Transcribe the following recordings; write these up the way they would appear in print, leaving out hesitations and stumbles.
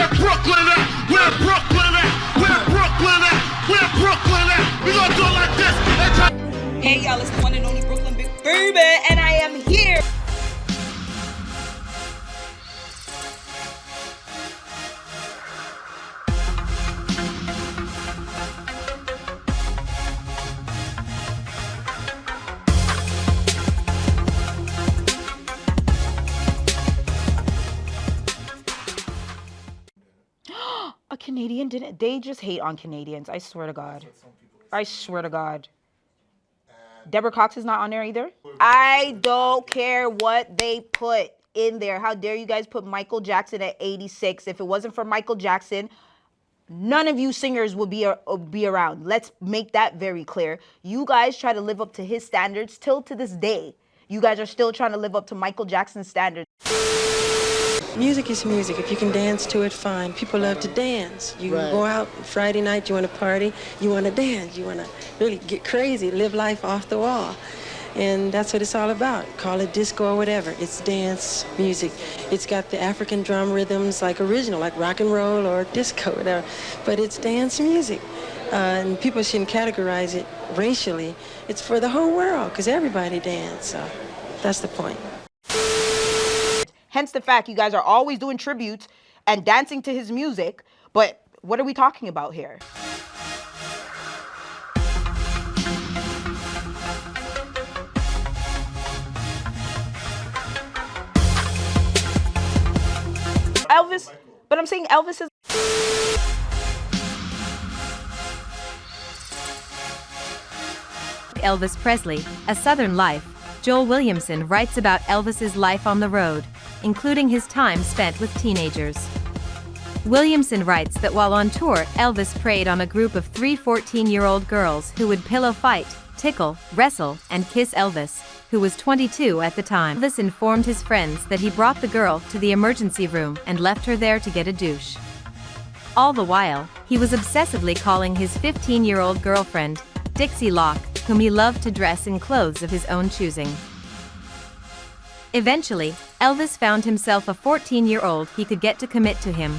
Where Brooklyn at? Where Brooklyn at? Where Brooklyn at? Where Brooklyn at? We gonna do it like this. Hey y'all, it's the one and only Brooklyn Big Baby, and I am here. A Canadian didn't. They just hate on Canadians. I swear to God. I swear to God. Deborah Cox is not on there either. I don't care what they put in there. How dare you guys put Michael Jackson at 86? If it wasn't for Michael Jackson, none of you singers would be around. Let's make that very clear. You guys try to live up to his standards till to this day. You guys are still trying to live up to Michael Jackson's standards. Music is music. If you can dance to it, fine. People love to dance. You go out Friday night, you want to party, you want to dance, you want to really get crazy, live life off the wall. And that's what it's all about. Call it disco or whatever. It's dance music. It's got the African drum rhythms like original, like rock and roll or disco, whatever. But it's dance music. And people shouldn't categorize it racially. It's for the whole world, because everybody dance. So that's the point. Hence the fact you guys are always doing tributes and dancing to his music. But what are we talking about here? Elvis, but I'm saying Elvis is... Elvis Presley, A Southern Life. Joel Williamson writes about Elvis's life on the road, including his time spent with teenagers. Williamson writes that while on tour, Elvis preyed on a group of 3 14-year-old girls who would pillow fight, tickle, wrestle, and kiss Elvis, who was 22 at the time. Elvis informed his friends that he brought the girl to the emergency room and left her there to get a douche. All the while, he was obsessively calling his 15-year-old girlfriend, Dixie Locke, whom he loved to dress in clothes of his own choosing. Eventually, Elvis found himself a 14-year-old he could get to commit to him.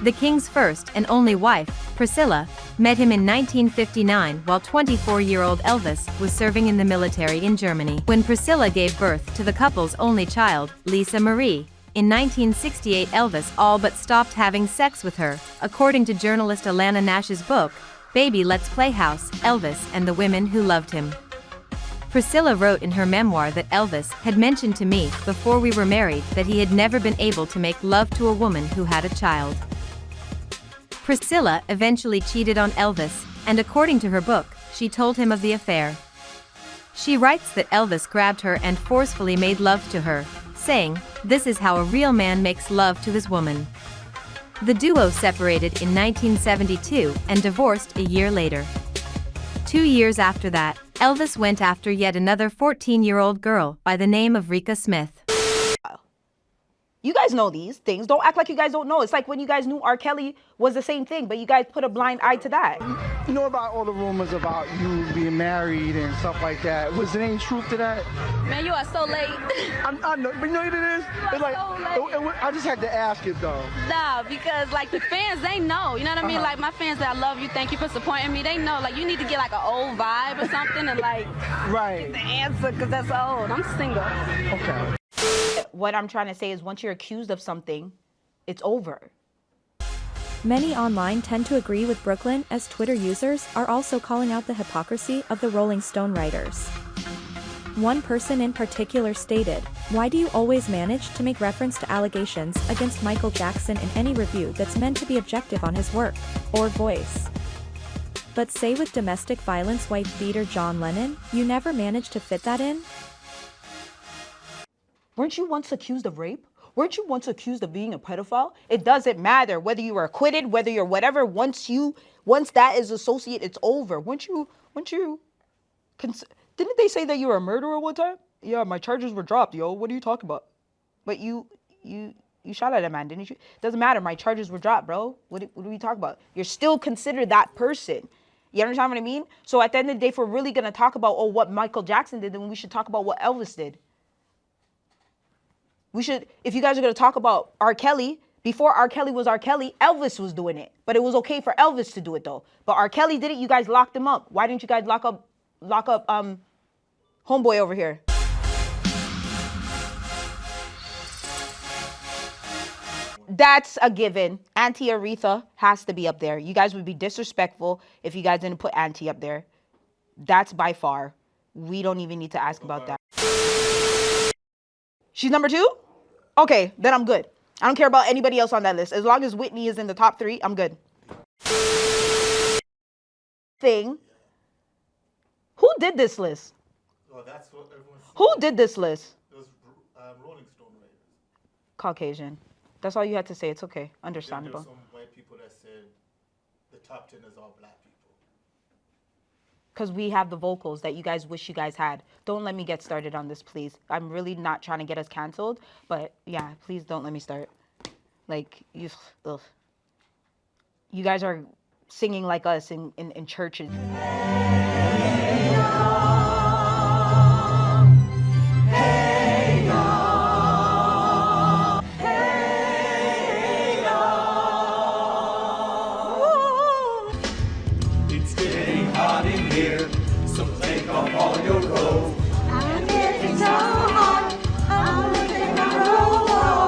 The king's first and only wife, Priscilla, met him in 1959 while 24-year-old Elvis was serving in the military in Germany. When Priscilla gave birth to the couple's only child, Lisa Marie, in 1968 Elvis all but stopped having sex with her, according to journalist Alana Nash's book, Baby Let's Play House, Elvis and the Women Who Loved Him. Priscilla wrote in her memoir that Elvis had mentioned to me before we were married that he had never been able to make love to a woman who had a child. Priscilla eventually cheated on Elvis, and according to her book, she told him of the affair. She writes that Elvis grabbed her and forcefully made love to her, saying, "This is how a real man makes love to his woman." The duo separated in 1972 and divorced a year later. 2 years after that, Elvis went after yet another 14-year-old girl by the name of Rika Smith. You guys know these things. Don't act like you guys don't know. It's like when you guys knew R. Kelly was the same thing, but you guys put a blind eye to that. You know about all the rumors about you being married and stuff like that. Was there any truth to that? Man, you are so late. I know, but you know what it is? It's like, I just had to ask it though. Nah, because like the fans, they know. You know what I mean? Like my fans that I love you, thank you for supporting me. They know. Like you need to get like an old vibe or something and like get the answer because that's old. I'm single. Okay. What I'm trying to say is once you're accused of something, it's over. Many online tend to agree with Brooklyn, as Twitter users are also calling out the hypocrisy of the Rolling Stone writers. One person in particular stated, "Why do you always manage to make reference to allegations against Michael Jackson in any review that's meant to be objective on his work or voice? But say with domestic violence wife beater John Lennon, you never manage to fit that in?" Weren't you once accused of rape? Weren't you once accused of being a pedophile? It doesn't matter whether you were acquitted, whether you're whatever. Once that is associated, it's over. Didn't they say that you were a murderer one time? Yeah, my charges were dropped, yo. What are you talking about? But you shot at a man, didn't you? Doesn't matter. My charges were dropped, bro. What are we talking about? You're still considered that person. You understand what I mean? So at the end of the day, if we're really gonna talk about what Michael Jackson did, then we should talk about what Elvis did. We should, if you guys are going to talk about R. Kelly Before R. Kelly was R. Kelly, Elvis was doing it. But it was okay for Elvis to do it though. But R. Kelly did it, you guys locked him up. Why didn't you guys lock up homeboy over here? That's a given. Auntie Aretha has to be up there. You guys would be disrespectful if you guys didn't put Auntie up there. That's by far. We don't even need to ask about that. She's number 2? Okay, then I'm good. I don't care about anybody else on that list. As long as Whitney is in the top 3, I'm good. Who did this list? Well, that's what everyone said. Who did this list? It was Rolling Stone writers. Caucasian. That's all you had to say. It's okay. Understandable. There were some white people that said the top 10 is all black people. Because we have the vocals that you guys wish you guys had. Don't let me get started on this, please. I'm really not trying to get us canceled. But yeah, please don't let me start. Like, you guys are singing like us in churches.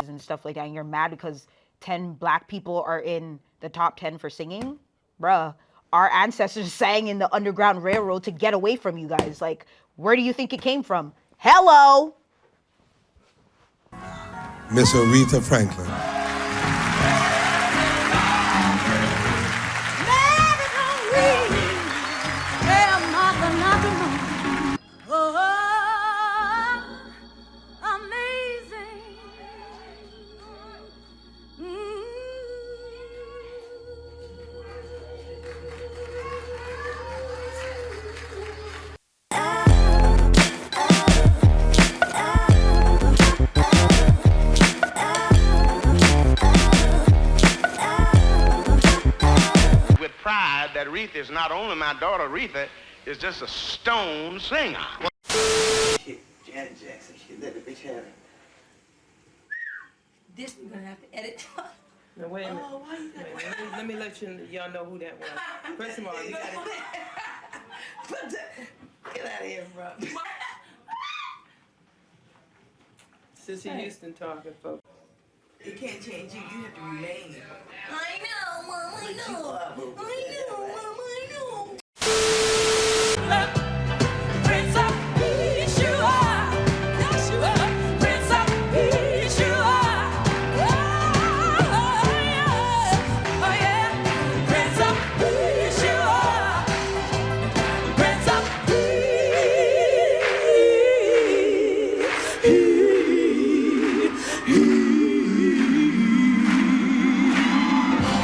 And stuff like that, and you're mad because 10 black people are in the top 10 for singing. Bruh, our ancestors sang in the Underground Railroad to get away from you guys. Like, where do you think it came from? Hello! Miss Aretha Franklin. That Aretha is not only my daughter, Aretha is just a stone singer. Shit, Janet Jackson, shit, let the bitch have it. This we're gonna have to edit. Now wait a minute. Oh, why you gotta let me let y'all know who that was. First of all, you gotta get out of here, bro. Sissy Houston talking, folks. It can't change you. You have to remain. I know, Mom. I know. I know, Mom. I know. Prince of Peace, you are. Yes, you are. Prince of Peace, you are. Oh, yeah. Oh, yeah. Prince of Peace, you are. Prince of Peace.